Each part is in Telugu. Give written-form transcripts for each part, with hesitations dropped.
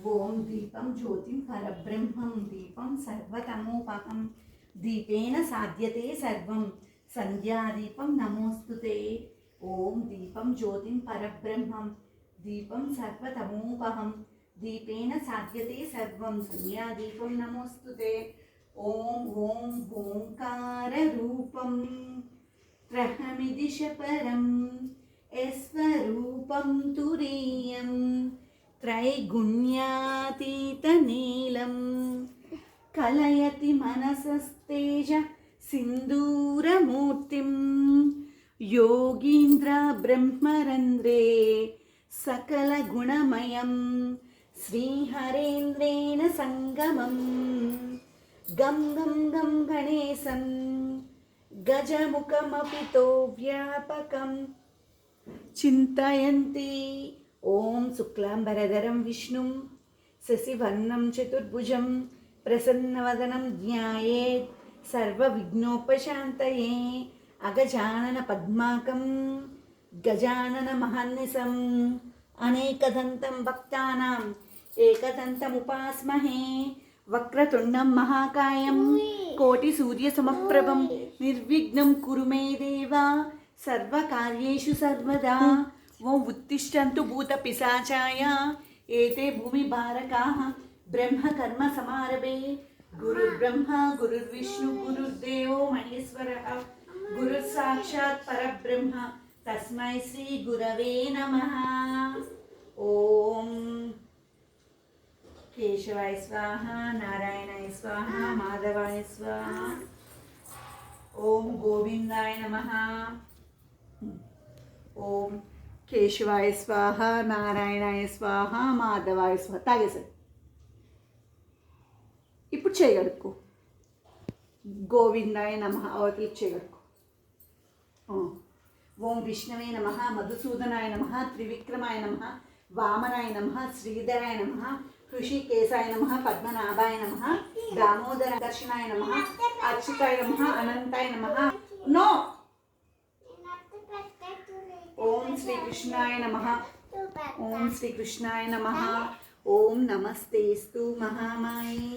ఓం దీపం జ్యోతిం పరబ్రహ్మం దీపం సర్వతమోపహం దీపేన సాధ్యతే సర్వం సంధ్యాదీపం నమోస్తుతే. ఓం దీపం జ్యోతిం పరబ్రహ్మం దీపం సర్వతమోపహం దీపేన సాధ్యతే సర్వం సంధ్యాదీపం నమోస్తుతే. ఓం ఓం ఓంకార రూపం త్రహమిదిశ పరం యస్వరూపం తురీయం त्रैगुण्यातीतनीलं कलयति मनसस्तेज सिन्दूरमूर्तिं योगीन्द्रब्रह्मरन्ध्रे सकलगुणमयं श्रीहरेन्द्रेण सङ्गमं गं गं गं गणेशं गजमुखमपि तो व्यापकं चिन्तयन्ति. ఓం శుక్లాంబరధరం విష్ణుం శశివర్ణం చతుర్భుజం ప్రసన్నవదనం ధ్యాయేత్ సర్వవిఘ్నోపశాంతయే. అగజానన పద్మాకం గజానన మహర్నిశం అనేకదంతం భక్తానాం ఏకదంతముపాస్మహే. వక్రతుండం మహాకాయం కోటి సూర్యసమప్రభం నిర్విఘ్నం కురు మే దేవ సర్వకార్యేషు సర్వదా. ఓం ఉత్తిష్టంతు భూత పిశాచాయ ఏతే భూమి భారకాః బ్రహ్మకర్మ సమారభే. గురుర్బ్రహ్మ గురుర్విష్ణు గురుర్దేవో మహేశ్వరః గురుర్ సాక్షాత్ పరబ్రహ్మ తస్మై శ్రీ గురవే నమః. ఓం కేశవాయ స్వాహ నారాయణాయ స్వాహ మాధవాయ స్వాహ. ఓం గోవిందాయ నమః. ఓం కేశవాయ స్వాహ నారాయణాయ స్వాహ మాధవాయ స్వాహ. తాగేసారు. ఇప్పుడు చేయగలుక్కో. గోవిందాయ నమ అవతలి చేయగలుక్కో. ఓం విష్ణవే నమ మధుసూదనాయ నమ త్రివిక్రమాయ నమ వామనాయ నమ శ్రీధరాయ నమ హృషికేశాయ నమ పద్మనాభాయ నమ దామోదర దర్శనాయ నమ అచ్యుతాయ నమ అనంతాయ నమ. నో. ఓం శ్రీకృష్ణాయ నమః. ఓం శ్రీకృష్ణాయ నమః. ఓం నమస్తేస్తు మహామాయే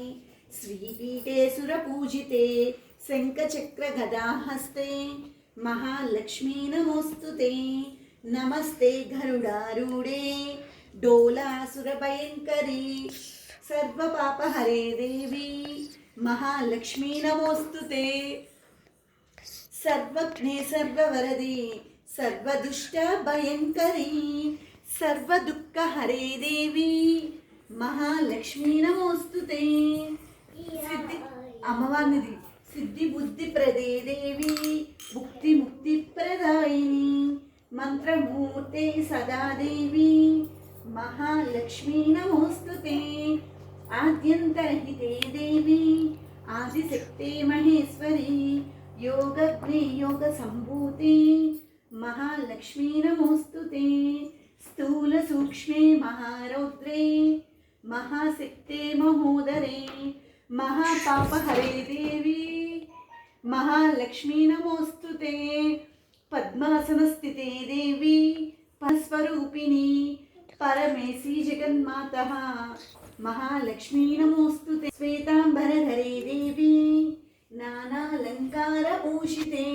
శ్రీపీఠే సురపూజితే శంఖచక్ర గదాహస్తే మహాలక్ష్మీ నమోస్తుతే. నమస్తే గరుడారూఢే డోలాసురభయంకరీ సర్వపాపహరే దేవి మహాలక్ష్మీ నమోస్తుతే. సర్వజ్ఞే సర్వవరదే సర్వదుష్ట భయంకరీ సర్వదుఃఖహరే దేవి మహాలక్ష్మీ నమోస్తుతే. సిద్ధి అమ్మవారినిది సిద్ధి బుద్ధి ప్రదే దేవి ముక్తి ముక్తి ప్రదాయిని మంత్రమూర్తే సదాదేవి మహాలక్ష్మీ నమోస్తుతే. ఆద్యంతరహితే దేవి ఆదిశక్తే మహేశ్వరి యోగజ్ఞే యోగ సంభూతే మహాలక్ష్మీ నమోస్తుతే. స్థూల సూక్ష్మే మహారౌద్రే మహాశక్తే మహోదరే మహాపాపహరే దేవి మహాలక్ష్మీ నమోస్తుతే. పద్మాసనస్థితే దేవి పరస్వరూపిణి పరమేశీ జగన్మాతః మహాలక్ష్మీ నమోస్తుతే. శ్వేతాంబరధరే దేవి నానాలంకారభూషితే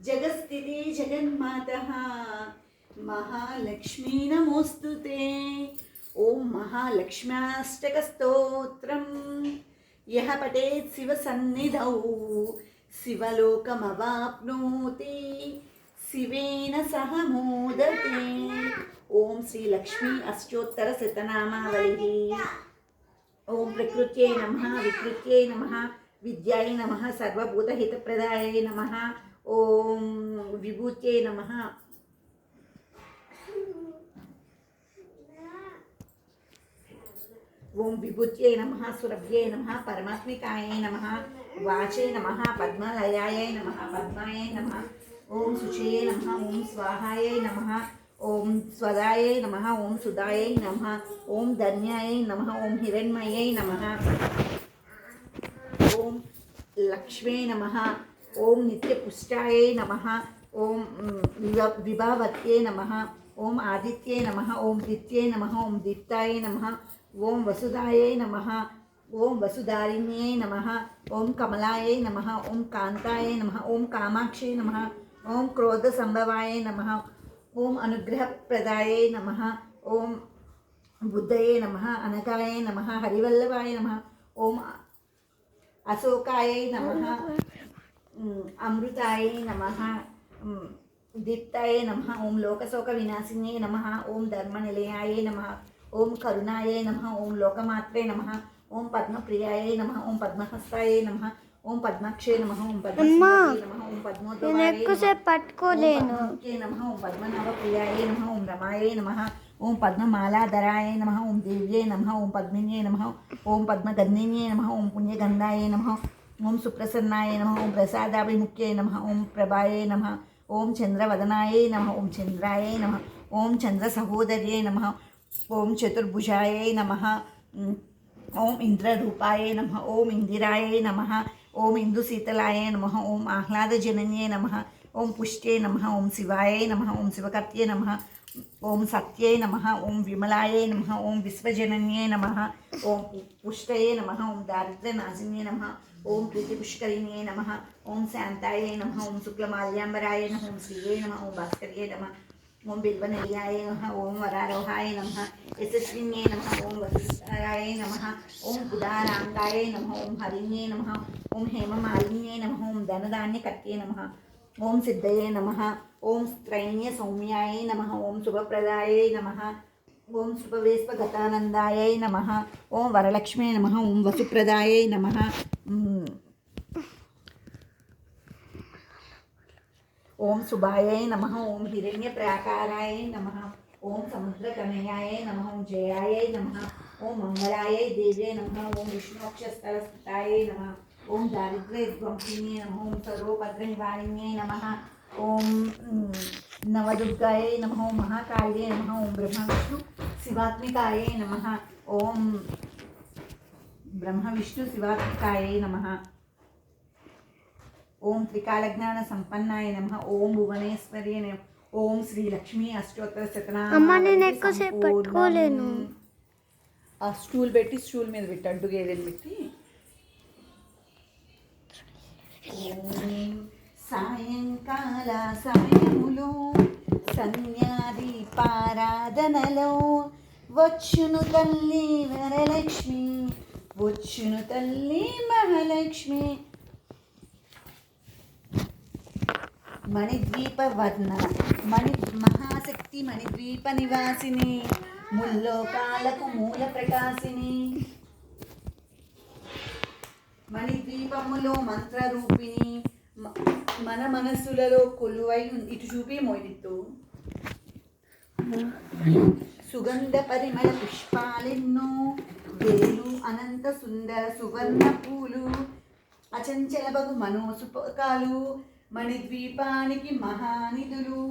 జగస్థితే జగన్మాతః మహాలక్ష్మీ నమోస్తుతే. ఓం మహాలక్ష్మ్యాష్టక స్తోత్రం యః పఠేత్ శివ సన్నిధౌ శివలోకమవాప్నోతి శివేన సహ మోదతే. ఓం శ్రీ లక్ష్మీ అష్టోత్తర శతనామావళి. ఓం ప్రకృత్యై నమః వికృత్యై నమః విద్యాయ నమః సర్వభూతహితప్రదాయ నమః. ఓం విభూత్యై నమః. ఓం విభూత్యై నమః సురభ్యై నమః పరమాత్మికాయై నమః వాచై నమః పద్మలయాయై నమః పద్మాయై నమః. ఓం శుచయై నమః ఓం స్వాహాయై నమః ఓం స్వదాయై నమః ఓం సుదాయై నమః ఓం ధన్యాయై నమః ఓం హిరణ్మయై నమః. ఓం లక్ష్మీ నమః ఓం నిత్యపుష్టాయై నమః ఓం విభావత్యై నమః ఓం ఆదిత్యై నమః ఓం దిత్యై నమః ఓం దీప్తాయై నమః ఓం వసుధాయై నమః. ఓం వసుధారిణ్యై నమః. ఓం కమలాయై నమః. ఓం కాంతాయై నమః. ఓం కామాక్షై నమః. ఓం క్రోధ సంభవాయై నమః. ఓం అనుగ్రహప్రదాయై నమః. ఓం బుద్ధయే నమః. అనగాయై నమః. హరివల్లభాయ నమః. ఓం అశోకాయై నమః. అమృతాయై నమః. దీప్తాయై నమః. ఓం లోకశోక వినాశిన్యై నమః. ఓం ధర్మనిలయాయై నమః. ఓం కరుణాయై నమః. ఓం లోకమాత్రే నమః. ఓం పద్మప్రియాయై నమః. ఓం పద్మహస్తాయై నమః. ఓం పద్మాక్షే నమః. ఓం పద్మశ్రీ నమః. ఓం పద్మోద్భవాయై నమః. ఓం పద్మనాభప్రియాయై నమః. ఓం రమాయై నమః. ఓం పద్మమాలాధరాయై నమః. ఓం దేవ్యై నమః. ఓం పద్మిన్యై నమః. ఓం పద్మగంధిన్యై నమః. ఓం పుణ్యగంధాయై నమః. ఓం సుప్రసన్నాయై నమః. ఓం ప్రసాదాభిముఖ్యై నమః. ఓం ప్రభాయై నమః. ఓం చంద్రవదనాయై నమః. ఓం చంద్రాయై నమః. ఓం చంద్ర సహోదర్యై నమః. ఓం చతుర్భుజాయై నమః. ఓం ఇంద్రరూపాయై నమః. ఓం ఇందిరాయై నమః. ఓం ఇందుశీతలాయై నమః. ఓం ఆహ్లాదజనన్యై నమః. ఓం పుష్ట్యై నమః. ఓం శివాయై నమః. ఓం శివకర్త్యై నమః. ఓం సత్యై నమః. ఓం విమలాయై నమః. ఓం విశ్వజనన్యై నమః. ఓం పుష్టయే నమః. ఓం దారిద్ర్యనాశిన్యై నమః. ఓం ప్రీతిపుష్కరిణ్యై నమః. ఓం శాంతాయై నమః. ఓం శుక్లమాల్యాంబరాయ నమః. ఓం శ్రీయే నమః. ఓం భాస్కర్యై నమః. ఓం బిల్వనిలయాయ నమః. ఓం వరారోహాయ నమః. యశస్విన్యై నమః. ఓం వసుధారాయ నమః. ఓం ఉదారాంగాయ నమః. ఓం హరిణ్యై నమః. ఓం హేమమాలిన్యై నమః. ఓం ధనధాన్యకర్త్యై నమః. ఓం సిద్ధయే నమః. ఓం స్త్రైణ్య సౌమ్యాయ నమః. ఓం శుభప్రదాయై నమః. ఓం శుభవేస్పగతానందాయై నమః. ఓం వరలక్ష్మే నమః. ఓం వసుప్రదాయై నమః. ఓం శుభాయై నమః. ఓం హిరణ్యప్రాకారాయై నమః. ఓం సముద్రకన్యాయై నమః. ఓం జయాయై నమః. ఓం మంగళాయై దేవ్యై నమః. ఓం విష్ణోక్షస్థలస్థితాయై నమః. ఓం దారిద్ర్యధ్వంసిన్యై నమః. ఓం సర్వోపద్రనివారిణ్యై నమః. ఓం నవదుర్గాయై నమః. ఓం మహాకాళ్యై నమః. ఓం బ్రహ్మ విష్ణు శివాత్మికాయై నమః. ఓం బ్రహ్మ విష్ణు శివాత్మికాయై నమః. ఓం త్రికాలజ్ఞాన సంపన్నాయ నమః. ఓం భువనేశ్వర్యై నమః. ఓం శ్రీ లక్ష్మీ అష్టోత్తర శతనామ. ఆ స్టూల్ పెట్టి స్టూల్ మీద పెట్టి అడ్డు గేదెలు పెట్టి సాయంకాల సమయములో సంధ్యాదీపారాధనలో వచ్చును తల్లి వరలక్ష్మి. వచ్చును తల్లి మహాలక్ష్మి. మణిద్వీప వర్ణ మహాశక్తి మణిద్వీప నివాసిని. ముల్లోకాలకు మూల ప్రకాశిని. మణిద్వీపములో మంత్రరూపిణి. మన మనస్సులలో కొలువై ఇటు చూపి మోయితూ సుగంధ పరిమళ పుష్పాలెన్నో. వేలు అనంత సుందర సువర్ణ పూలు. అచంచల బగు మనోసుపకాలు. మణిద్వీపానికి మహానిధులు.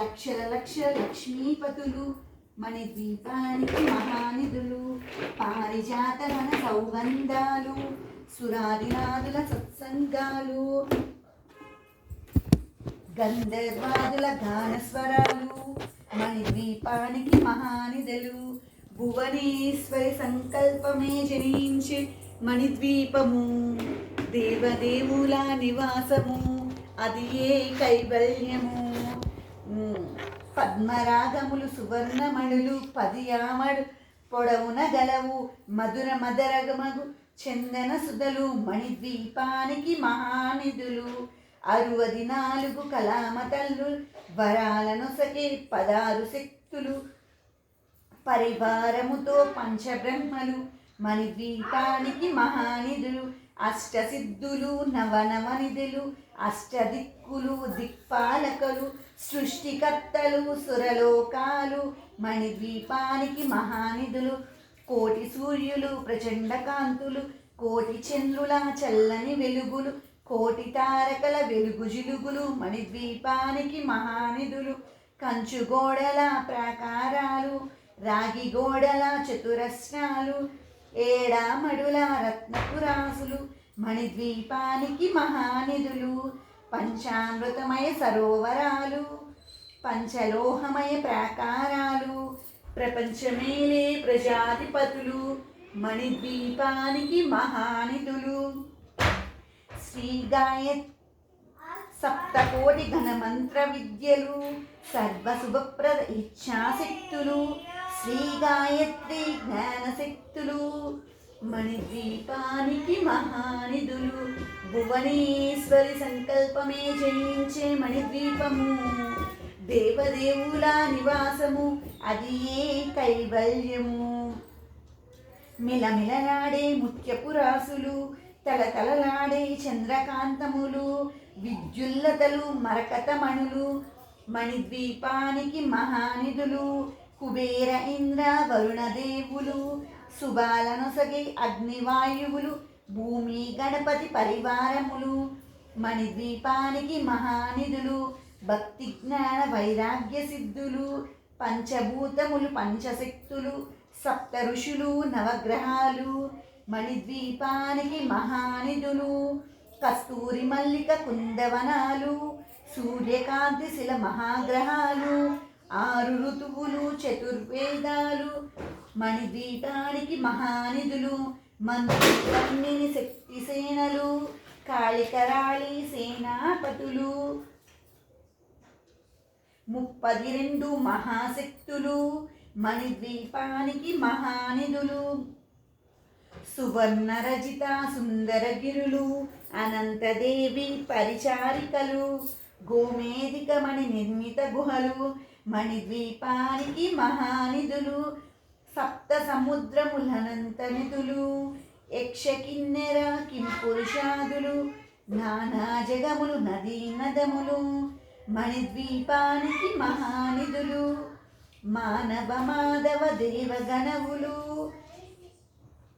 లక్షల లక్షల లక్ష్మీపతులు. మణిద్వీపానికి మహానిధులు. పారిజాత వన సౌగంధాలు. సురాదినాదుల సత్సంగాలు. గంధర్వాదుల గానస్వరాలు. మణిద్వీపానికి మహానిధులు. భువనేశ్వరి సంకల్పమే జనించే మణిద్వీపము. దేవదేవుల నివాసము. అది ఏ కైవల్యము. పద్మరాగములు సువర్ణమణులు 10 ఆమడు పొడవున గలవు. మధుర మదరగమగు చందన సుధలు. మణిద్వీపానికి మహానిధులు. 64 కళామతల్లు. వరాలను సకే 16 శక్తులు. పరివారముతో పంచబ్రహ్మలు. మణిద్వీపానికి మహానిధులు. అష్టసిద్ధులు నవనవనిధులు. అష్టదిక్కులు దిక్పాలకలు. సృష్టికర్తలు సురలోకాలు. మణిద్వీపానికి మహానిధులు. కోటి సూర్యులు ప్రచండ కాంతులు. కోటి చంద్రుల చల్లని వెలుగులు. కోటి తారకల వెలుగు జిలుగులు. మణిద్వీపానికి మహానిధులు. కంచు గోడల ప్రాకారాలు. రాగి గోడల చతురస్రాలు. ఏడామడుల రత్నపురాసులు. మణిద్వీపానికి మహానిధులు. పంచామృతమయ సరోవరాలు. పంచలోహమయ ప్రాకారాలు. ప్రపంచమేలే ప్రజాధిపతులు మణిద్వీపానికి మహానిధులు. శ్రీ గాయత్రి సప్తకోటి ఘనమంత్ర విద్యలు సర్వశుభప్రద ఇచ్ఛాశక్తులు శ్రీ గాయత్రి జ్ఞానశక్తులు మణిద్వీపానికి మహానిధులు. భువనేశ్వరి సంకల్పమే జయించే మణిద్వీపము దేవదేవుల నివాసము అది ఏ కైవల్యము. మిలమిలలాడే ముత్యపు రాసులు తలతలలాడే చంద్రకాంతములు విద్యుల్లతలు మరకతమణులు మణిద్వీపానికి మహానిధులు. కుబేర ఇంద్ర వరుణదేవులు శుభాలనొసగే అగ్నివాయువులు భూమి గణపతి పరివారములు మణిద్వీపానికి మహానిధులు. భక్తి జ్ఞాన వైరాగ్య సిద్ధులు పంచభూతములు పంచశక్తులు సప్త ఋషులు నవగ్రహాలు మణిద్వీపానికి మహానిధులు. కస్తూరి మల్లిక కుందవనాలు సూర్యకాంతి శిల మహాగ్రహాలు 6 ఋతువులు చతుర్వేదాలు మణిద్వీపానికి మహానిధులు. మంత్రిని శక్తి సేనలు కాళికరాళి సేనాపతులు 32 మహాశక్తులు మణిద్వీపానికి మహానిధులు. సువర్ణ రజిత సుందరగిరులు అనంతదేవి పరిచారికలు గోమేధిక మణి నిర్మిత గుహలు మణిద్వీపానికి మహానిధులు. సప్త సముద్రములనంత నిధులు యక్ష కిన్నెర కింపురుషాదులు నానా జగములు నదీ నదములు మణిద్వీపానికి మహానిధులు. మానవ మాధవ దేవగణవులు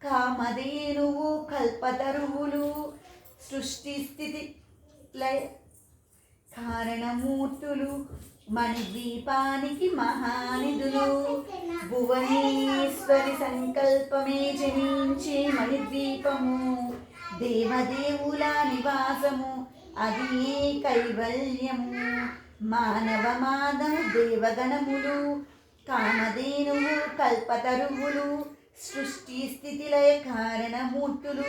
కామధేనువు కల్పతరువులు సృష్టి స్థితి లయ కారణమూర్తులు మణిద్వీపానికి మహానిధులు. భువనేశ్వరి సంకల్పమే జనించే మణిద్వీపము దేవదేవుల నివాసము అది ఏ కైవల్యము. మానవ మాధవ దేవగణములు కామధేనువు కల్పతరువులు సృష్టి స్థితి లయ కారణమూర్తులు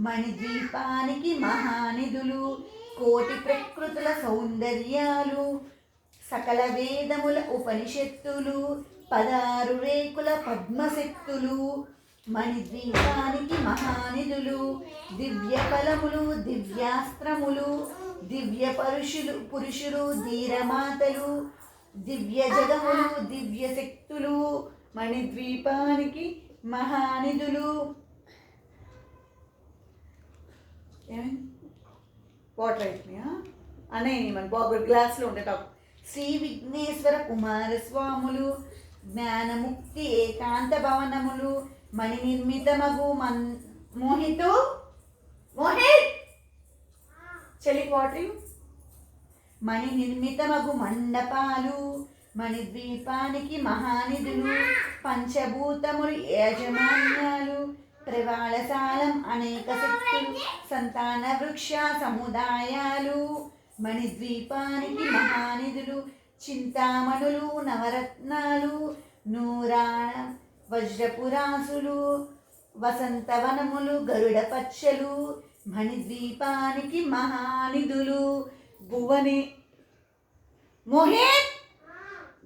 మణిద్వీపానికి మహానిధులు. కోటి ప్రకృతుల సౌందర్యాలు సకల వేదముల ఉపనిషత్తులు 16 రేకుల పద్మశక్తులు మణిద్వీపానికి మహానిధులు. దివ్య ఫలములు దివ్యాస్త్రములు దివ్య పురుషులు ధీరమాతలు దివ్య జగములు దివ్య శక్తులు మణిద్వీపానికి మహానిధులు. వాటర్ అయిపోయా అనేవి మన బాబు గ్లాస్లో ఉండేటప్పుడు. శ్రీ విఘ్నేశ్వర కుమారస్వాములు జ్ఞానముక్తి ఏకాంత భవనములు మణి నిర్మితమగు మోహిత్ చలి వాటరింగ్ మణి నిర్మితమగు మండపాలు మణిద్వీపానికి మహానిధులు. పంచభూతములు యాజమాన్యాలు ప్రవాళశాలం అనేక శక్తులు సంతాన వృక్ష సముదాయాలు మణిద్వీపానికి మహానిధులు. చింతామణులు నవరత్నాలు నూరాణ వజ్రపురాసులు వసంతవనములు గరుడ పచ్చలు మణిద్వీపానికి మహానిధులు. భువనే మోహిత్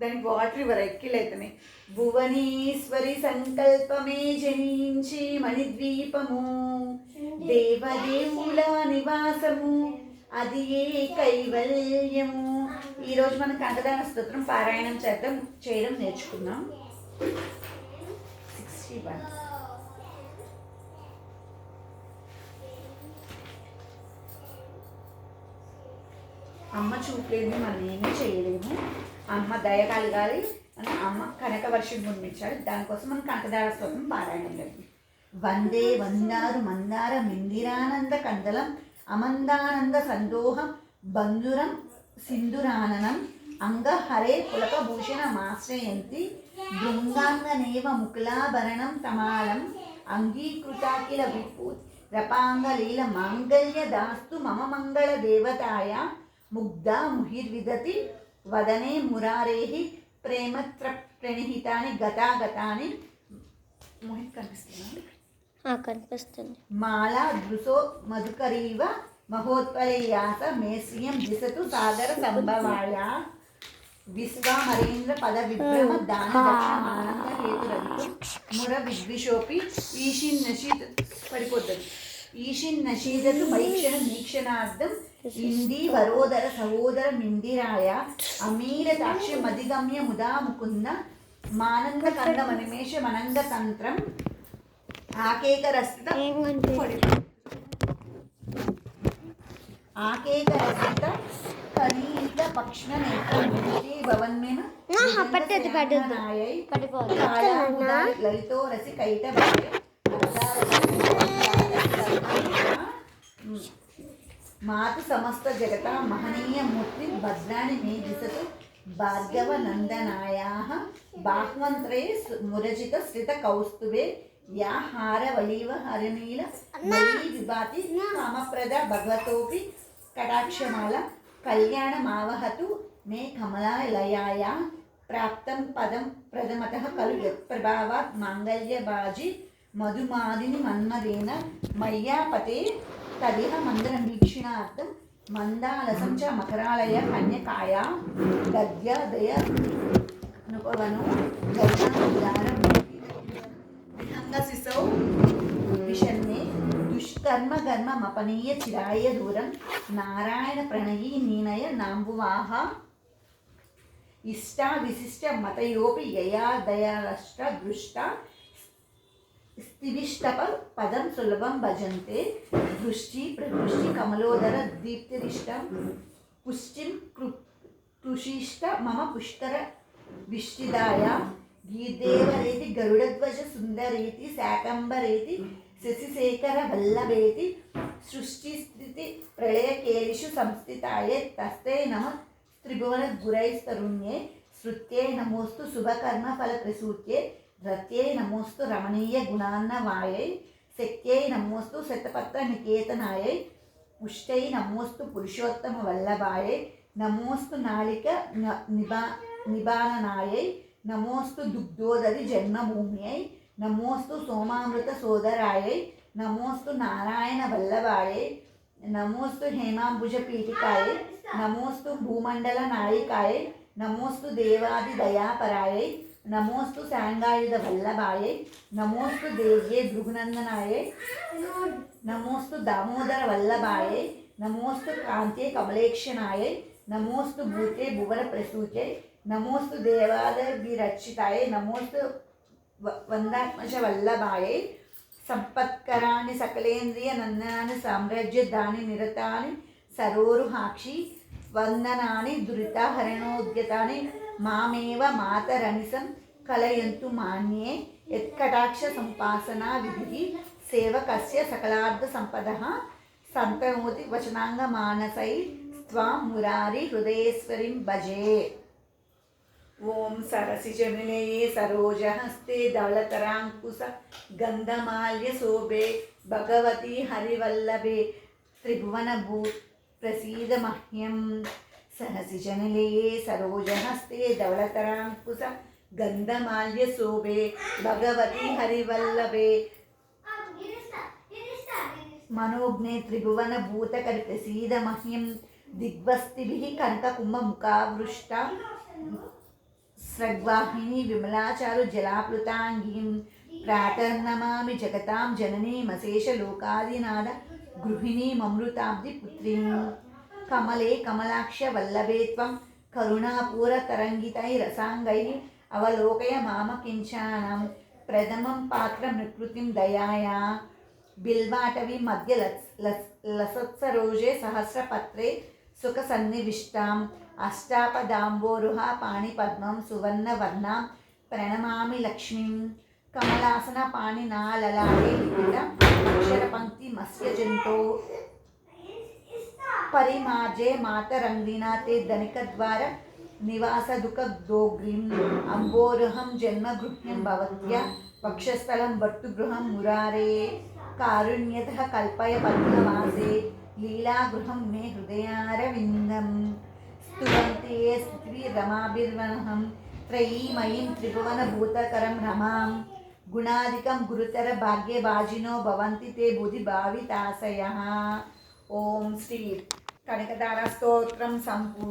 దానికి వాటర్ ఇవ్వరు ఎక్కిలైతున్నాయి. భువనేశ్వరి సంకల్పమే జనించి మణిద్వీపము దేవదేవుల నివాసము అది ఏ కైవల్యము. ఈరోజు మనం కంఠదాన స్తోత్రం పారాయణం చేయడం నేర్చుకున్నాం. 61 అమ్మ చూపలేదు మనం ఏమీ చేయలేము. అమ్మ దయ కలగాలి అని అమ్మ కనక వర్షం మునిపించాలి. దానికోసం మనం కంఠదార స్తోత్రం పారాయణం జరిగింది. వందే వందారు మందార మిందిరానంద కందలం అమందానంద సందోహం బంధురం సింధురాననం అంగహరే పులకభూషణమాశ్రయంతి బృంగాంగనేవ ముకులాభరణం తమాలం అంగీకృతాకిల విపూ రపాంగలీల మాంగళ్య దాస్తు మమ మంగళ దేవతాయ ముగ్ధా ముహిర్విదతి వదనే మురారేహి ప్రేమత్ర ప్రణిహితాని గతాగతాని మోహిత్ కనిపిస్తున్నా కనిపిస్తుంది. మాలా దృశో మధుకరీవ మహోత్పలయాస మేశ్రియం దిశతు సాగర సంభవాయ విశ్వామరేంద్ర పద విభ్రమ దాన దక్షమానంద హేతురవితు ముర విద్విషోపి ఈషిన్నశీత పడిపోతుంది ఈషిన్నశీదతు మైక్షణ నీక్షణార్థం ఇందీ వరోదర సహోదర మిందిరాయ అమీరతాక్ష మదిగమ్య ముదా ముకుంద మానంద కంద మనిమేష మనంద తంత్రం ఆకేకరస్త ఆకేకరస్త కనీత పక్షణ నేత్రమూర్తి భవన్మేన లలితో రసి కైట మాతు సమస్త జగత మహనీయ మూర్తి భద్రాణి మే దిశతు భార్గవ నందనాయాః బాహ్వంత్రే మురజిత శ్రిత కౌస్తుభే యా హారవలీవ హరనీల మయీ విభాతి కామప్రద భగవతోపి కటాక్షమాల కళ్యాణమావహతు మే కమలాలయాయ ప్రాప్తం పదం ప్రథమతః ఖలు యత్ప్రభావాత్ మాంగళ్యబాజి మధుమాదిని మన్మదేన మయ్యాపతే తదిహ మందరమీక్షణార్థం మందాలసం చ మకరాలయ కన్యకాయ గద్యదయ నుపవను గర్భానుదారం విహంగశిశౌ విషన్నే దుష్కర్మ గర్మమపనీయ చిరాయ దూరం నారాయణ ప్రణయీ నీనయ నాంబువాహ ఇష్టా విశిష్ట మతయోపి యయా దయాలష్ట దృష్ట స్థివిష్టప పదం సులభం భజంతే దృష్టి ప్రదృష్టి కమలోదర దీప్తిరిష్టం పుష్టిం కృషిష్ట మమ పుష్కర విష్టిదాయ గీర్దేవరేతి గరుడధ్వజ సుందరేతి శాకంబరేతి శశిశేఖర వల్లభేతి సృష్టి స్థితి ప్రళయకేలిషు సంస్థితాయే తస్తే నమ త్రిభువన గురైస్తరుణ్యే శృత్యే నమోస్తు శుభకర్మ ఫల ప్రసూత్యే రత్యై నమోస్తు రమణీయ గుణాన్నవాయై శక్త్యై నమోస్తు శతపత్ర నికేతనాయై పుష్టై నమోస్తు పురుషోత్తమ వల్లభాయై నమోస్తు నాళిక నిబాననాయై నమోస్తు దుగ్ధోదరి జన్మభూమ్యై నమోస్తు సోమామృత సోదరాయై నమోస్తు నారాయణ వల్లభాయై నమోస్తు హేమాంబుజ పీఠికాయై నమోస్తు భూమండల నాయికాయై నమోస్తు దేవాది దయాపరాయై నమోస్తు సాంగాయుధ వల్లభాయై నమోస్తు దేవ్యే భృగునందనాయై నమోస్తు దామోదర వల్లభాయై నమోస్తు కాంతే కమలేక్షణాయై నమోస్తు భూతే భువన ప్రసూచై నమోస్తు దేవాదర్భిరక్షితాయై నమోస్తు వందాత్మజ వల్లభాయై సంపత్కరాణి సకలేంద్రియ నందనాని సామ్రాజ్యదాని నిరతాని సరోరుహాక్షి వందనాని దురితహరణోద్యతాని మామేవ మాతరనిసం కలయంతు మాన్యే యత్కటాక్ష సంపాసనా విధి సేవకస్య సకలార్థ సంపదః సంతనోతి వచనాంగ మానసై త్వాం మురారి హృదయేశ్వరిం భజే. ఓం సరసిజనిలయే సరోజహస్తే దళతరాంకుశ గంధమాల్య శోభే భగవతి హరివల్లభే త్రిభువనభూ ప్రసీద మహ్యం. సహసిజనిలయే సరోజహస్తే ధవళతరాంకుశ గంధమాల్య శోభే భగవతి హరివల్లభే మనోజ్ఞే త్రిభువన భూతకరి ప్రసీద మహ్యం. దిగ్వస్తిభిః కనకకుంభముఖావృష్ట స్రగ్వాహిని విమలాచారు జలాప్లుతాంగీం ప్రాతర్నమామి జగతాం జననీమశేష లోకాదినాద గృహిణీమమృతాబ్ది పుత్రీం. కమలే కమలాక్ష వల్లభే త్వం కరుణాపూరతరంగితైరసాంగైః అవలోకయ మామ కించానం ప్రథమం పాత్రమృకృతిం దయాయా. బిల్వాటవి మధ్య లసత్సరోజే సహస్రపత్రే సుఖసన్నివిష్టాం అష్టాపదాంబోరుహ పాణిపద్మం సువర్ణవర్ణాం ప్రణమామి లక్ష్మీం. కమలాసన పాణినాలలాడే లిఖిత అక్షరపంక్తి మత్స్యజంతో పరిమార్జే మాతరంగిణా తే ధనికద్వార నివాసదుఃఖదోగ్రీం. అంబోరుహం జన్మగృహ్యం భవత్య వక్షస్థలం భర్తృగృహం మురారే. కారుణ్యతః కల్పయ పద్మవాసే లీలాగృహం మే హృదయారవిందం. స్తువంతి ఏ స్థితిరమాభిర్వహం त्रयीमयीं त्रिभुवनभूतकरं रमां गुणादिकं गुरुतर भाग्यभाजिनो भवन्ति ते बुधिभाविताशयः। ఓం శ్రీ కనకదార స్తోత్రం సంపూర్ణ